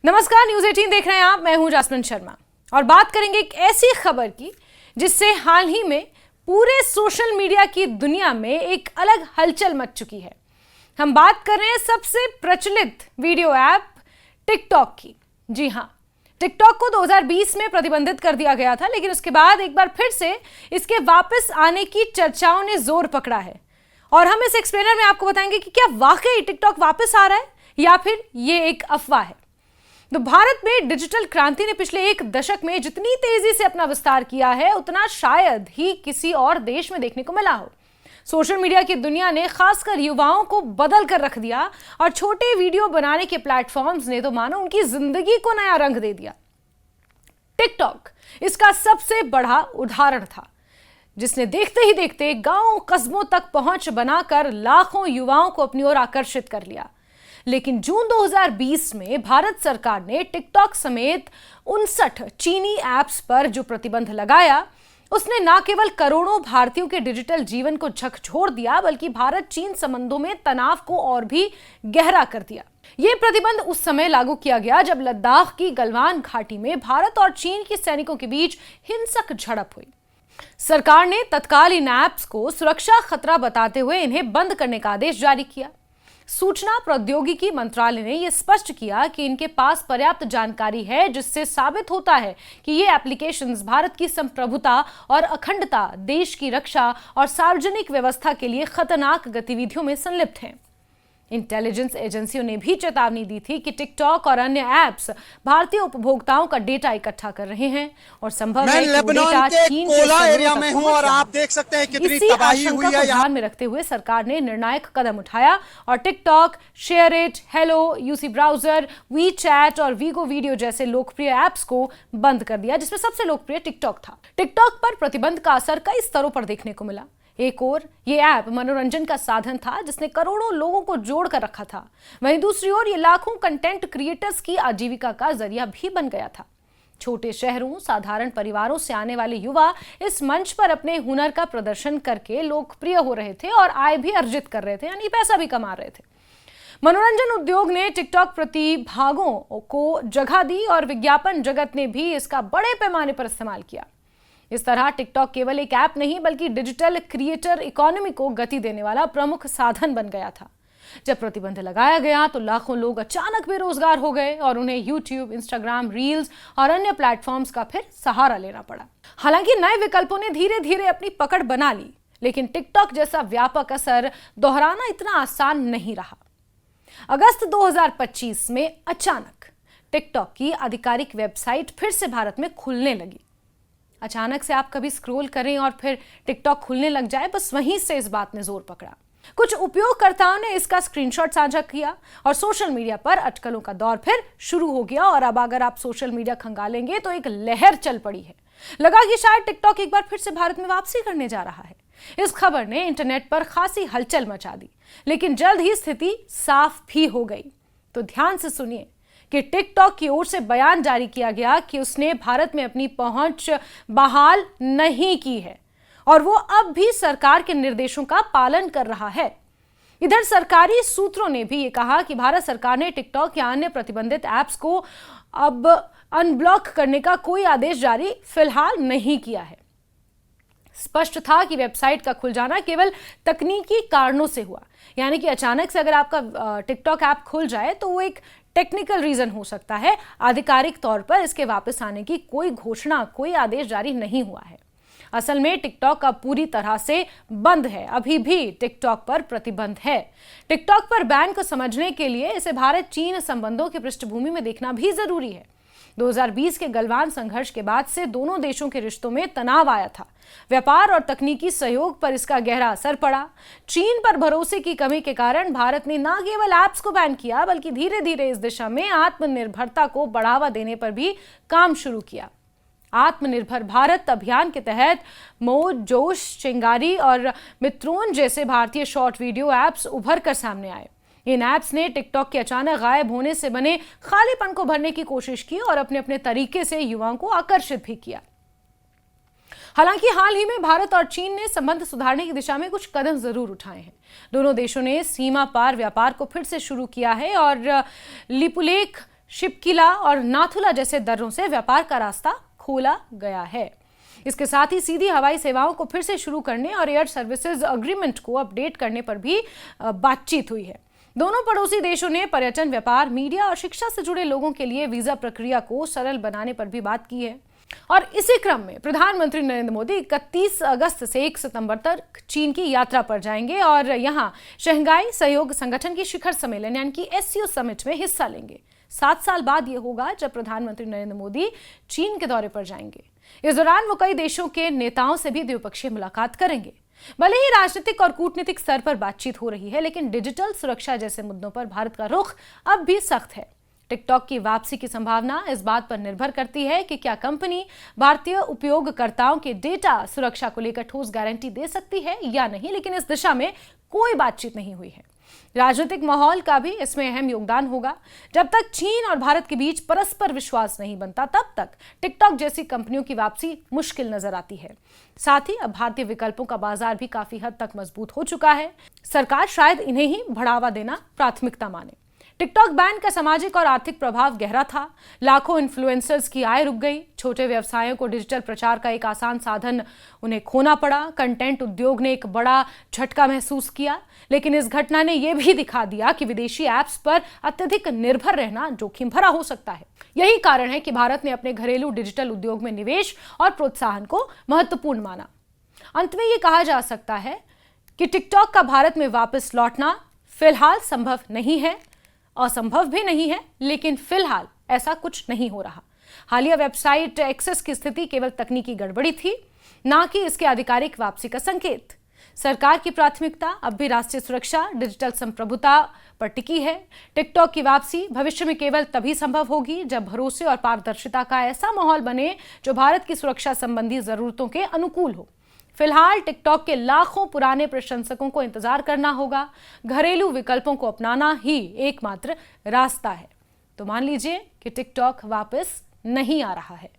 नमस्कार, न्यूज 18 देख रहे हैं आप। मैं हूं जासमिन शर्मा और बात करेंगे एक ऐसी खबर की जिससे हाल ही में पूरे सोशल मीडिया की दुनिया में एक अलग हलचल मच चुकी है। हम बात कर रहे हैं सबसे प्रचलित वीडियो ऐप टिकटॉक की। जी हां, टिकटॉक को 2020 में प्रतिबंधित कर दिया गया था, लेकिन उसके बाद एक बार फिर से इसके वापस आने की चर्चाओं ने जोर पकड़ा है। और हम इस एक्सप्लेनर में आपको बताएंगे कि क्या वाकई टिकटॉक वापस आ रहा है या फिर ये एक अफवाह है। तो भारत में डिजिटल क्रांति ने पिछले एक दशक में जितनी तेजी से अपना विस्तार किया है, उतना शायद ही किसी और देश में देखने को मिला हो। सोशल मीडिया की दुनिया ने खासकर युवाओं को बदल कर रख दिया और छोटे वीडियो बनाने के प्लेटफॉर्म्स ने तो मानो उनकी जिंदगी को नया रंग दे दिया। टिकटॉक इसका सबसे बड़ा उदाहरण था, जिसने देखते ही देखते गांव कस्बों तक पहुंच बनाकर लाखों युवाओं को अपनी ओर आकर्षित कर लिया। लेकिन जून 2020 में भारत सरकार ने टिकटॉक समेत 59 चीनी ऐप्स पर जो प्रतिबंध लगाया, उसने न केवल करोड़ों भारतीयों के डिजिटल जीवन को झकझोर दिया, बल्कि भारत चीन संबंधों में तनाव को और भी गहरा कर दिया। यह प्रतिबंध उस समय लागू किया गया जब लद्दाख की गलवान घाटी में भारत और चीन के सैनिकों के बीच हिंसक झड़प हुई। सरकार ने तत्काल इन ऐप्स को सुरक्षा खतरा बताते हुए इन्हें बंद करने का आदेश जारी किया। सूचना प्रौद्योगिकी मंत्रालय ने यह स्पष्ट किया कि इनके पास पर्याप्त जानकारी है, जिससे साबित होता है कि ये एप्लीकेशंस भारत की संप्रभुता और अखंडता, देश की रक्षा और सार्वजनिक व्यवस्था के लिए खतरनाक गतिविधियों में संलिप्त हैं। इंटेलिजेंस एजेंसियों ने भी चेतावनी दी थी कि टिकटॉक और अन्य ऐप्स भारतीय उपभोक्ताओं का डेटा इकट्ठा कर रहे हैं और संभव है कि वो डेटा चीन के एरिया में हूं और आप देख सकते हैं कितनी तबाही हुई है। ध्यान में रखते हुए सरकार ने निर्णायक कदम उठाया और TikTok, SHAREit, Helo, UC browser, WeChat और वीगो वीडियो जैसे लोकप्रिय ऐप्स को बंद कर दिया, जिसमें सबसे लोकप्रिय टिकटॉक था। टिकटॉक पर प्रतिबंध का असर कई स्तरों पर देखने को मिला। एक ओर ये ऐप मनोरंजन का साधन था, जिसने करोड़ों लोगों को जोड़ कर रखा था। वहीं दूसरी ओर ये लाखों कंटेंट क्रिएटर्स की आजीविका का जरिया भी बन गया था। छोटे शहरों, साधारण परिवारों से आने वाले युवा इस मंच पर अपने हुनर का प्रदर्शन करके लोकप्रिय हो रहे थे और आय भी अर्जित कर रहे थे, यानी पैसा भी कमा रहे थे। मनोरंजन उद्योग ने टिकटॉक प्रतिभागों को जगह दी और विज्ञापन जगत ने भी इसका बड़े पैमाने पर इस्तेमाल किया। इस तरह टिकटॉक केवल एक ऐप नहीं, बल्कि डिजिटल क्रिएटर इकोनॉमी को गति देने वाला प्रमुख साधन बन गया था। जब प्रतिबंध लगाया गया तो लाखों लोग अचानक बेरोजगार हो गए और उन्हें यूट्यूब, इंस्टाग्राम, रील्स और अन्य प्लेटफॉर्म्स का फिर सहारा लेना पड़ा। हालांकि नए विकल्पों ने धीरे धीरे अपनी पकड़ बना ली, लेकिन टिकटॉक जैसा व्यापक असर दोहराना इतना आसान नहीं रहा। अगस्त 2025 में अचानक टिकटॉक की आधिकारिक वेबसाइट फिर से भारत में खुलने लगी। अचानक से आप कभी स्क्रॉल करें और फिर टिकटॉक खुलने लग जाए, बस वहीं से इस बात ने जोर पकड़ा। कुछ उपयोगकर्ताओं ने इसका स्क्रीनशॉट साझा किया और सोशल मीडिया पर अटकलों का दौर फिर शुरू हो गया। और अब अगर आप सोशल मीडिया खंगालेंगे तो एक लहर चल पड़ी है। लगा कि शायद टिकटॉक एक बार फिर से भारत में वापसी करने जा रहा है। इस खबर ने इंटरनेट पर खासी हलचल मचा दी, लेकिन जल्द ही स्थिति साफ भी हो गई। तो ध्यान से सुनिए कि टिकटॉक की ओर से बयान जारी किया गया कि उसने भारत में अपनी पहुंच बहाल नहीं की है और वो अब भी सरकार के निर्देशों का पालन कर रहा है। इधर सरकारी सूत्रों ने भी ये कहा कि भारत सरकार ने टिकटॉक या अन्य प्रतिबंधित ऐप्स को अब अनब्लॉक करने का कोई आदेश जारी फिलहाल नहीं किया है। स्पष्ट था कि वेबसाइट का खुल जाना केवल तकनीकी कारणों से हुआ, यानी कि अचानक से अगर आपका टिकटॉक ऐप खुल जाए तो वो एक टेक्निकल रीजन हो सकता है। आधिकारिक तौर पर इसके वापस आने की कोई घोषणा, कोई आदेश जारी नहीं हुआ है। असल में टिकटॉक अब पूरी तरह से बंद है। अभी भी टिकटॉक पर प्रतिबंध है। टिकटॉक पर बैन को समझने के लिए इसे भारत चीन संबंधों की पृष्ठभूमि में देखना भी जरूरी है। 2020 के गलवान संघर्ष के बाद से दोनों देशों के रिश्तों में तनाव आया था। व्यापार और तकनीकी सहयोग पर इसका गहरा असर पड़ा। चीन पर भरोसे की कमी के कारण भारत ने न केवल ऐप्स को बैन किया, बल्कि धीरे धीरे इस दिशा में आत्मनिर्भरता को बढ़ावा देने पर भी काम शुरू किया। आत्मनिर्भर भारत अभियान के तहत मौज, जोश, चिंगारी और मित्रोन जैसे भारतीय शॉर्ट वीडियो ऐप्स उभर कर सामने आए। इन ऐप्स ने टिकटॉक के अचानक गायब होने से बने खालीपन को भरने की कोशिश की और अपने अपने तरीके से युवाओं को आकर्षित भी किया। हालांकि हाल ही में भारत और चीन ने संबंध सुधारने की दिशा में कुछ कदम जरूर उठाए हैं। दोनों देशों ने सीमा पार व्यापार को फिर से शुरू किया है और लिपुलेख शिपकिला और नाथुला जैसे दर्रों से व्यापार का रास्ता खोला गया है। इसके साथ ही सीधी हवाई सेवाओं को फिर से शुरू करने और एयर सर्विसेज एग्रीमेंट को अपडेट करने पर भी बातचीत हुई है। दोनों पड़ोसी देशों ने पर्यटन, व्यापार, मीडिया और शिक्षा से जुड़े लोगों के लिए वीजा प्रक्रिया को सरल बनाने पर भी बात की है। और इसी क्रम में प्रधानमंत्री नरेंद्र मोदी 31 अगस्त से 1 सितंबर तक चीन की यात्रा पर जाएंगे और यहां शंघाई सहयोग संगठन की शिखर सम्मेलन यानी कि SCO समिट में हिस्सा लेंगे। 7 साल बाद यह होगा जब प्रधानमंत्री नरेंद्र मोदी चीन के दौरे पर जाएंगे। इस दौरान वो कई देशों के नेताओं से भी द्विपक्षीय मुलाकात करेंगे। भले ही राजनीतिक और कूटनीतिक स्तर पर बातचीत हो रही है, लेकिन डिजिटल सुरक्षा जैसे मुद्दों पर भारत का रुख अब भी सख्त है। टिकटॉक की वापसी की संभावना इस बात पर निर्भर करती है कि क्या कंपनी भारतीय उपयोगकर्ताओं के डेटा सुरक्षा को लेकर ठोस गारंटी दे सकती है या नहीं, लेकिन इस दिशा में कोई बातचीत नहीं हुई है। राजनीतिक माहौल का भी इसमें अहम योगदान होगा। जब तक चीन और भारत के बीच परस्पर विश्वास नहीं बनता, तब तक टिकटॉक जैसी कंपनियों की वापसी मुश्किल नजर आती है। साथ ही अब भारतीय विकल्पों का बाजार भी काफी हद तक मजबूत हो चुका है। सरकार शायद इन्हें ही बढ़ावा देना प्राथमिकता माने। टिकटॉक बैन का सामाजिक और आर्थिक प्रभाव गहरा था। लाखों इन्फ्लुएंसर्स की आय रुक गई। छोटे व्यवसायों को डिजिटल प्रचार का एक आसान साधन उन्हें खोना पड़ा। कंटेंट उद्योग ने एक बड़ा झटका महसूस किया। लेकिन इस घटना ने यह भी दिखा दिया कि विदेशी ऐप्स पर अत्यधिक निर्भर रहना जोखिम भरा हो सकता है। यही कारण है कि भारत ने अपने घरेलू डिजिटल उद्योग में निवेश और प्रोत्साहन को महत्वपूर्ण माना। अंत में यह कहा जा सकता है कि टिकटॉक का भारत में वापस लौटना फिलहाल संभव नहीं है, असंभव भी नहीं है, लेकिन फिलहाल ऐसा कुछ नहीं हो रहा। हालिया वेबसाइट एक्सेस की स्थिति केवल तकनीकी गड़बड़ी थी, ना कि इसके आधिकारिक वापसी का संकेत। सरकार की प्राथमिकता अब भी राष्ट्रीय सुरक्षा, डिजिटल संप्रभुता पर टिकी है। टिकटॉक की वापसी भविष्य में केवल तभी संभव होगी जब भरोसे और पारदर्शिता का ऐसा माहौल बने जो भारत की सुरक्षा संबंधी जरूरतों के अनुकूल हो। फिलहाल टिकटॉक के लाखों पुराने प्रशंसकों को इंतजार करना होगा। घरेलू विकल्पों को अपनाना ही एकमात्र रास्ता है। तो मान लीजिए कि टिकटॉक वापस नहीं आ रहा है।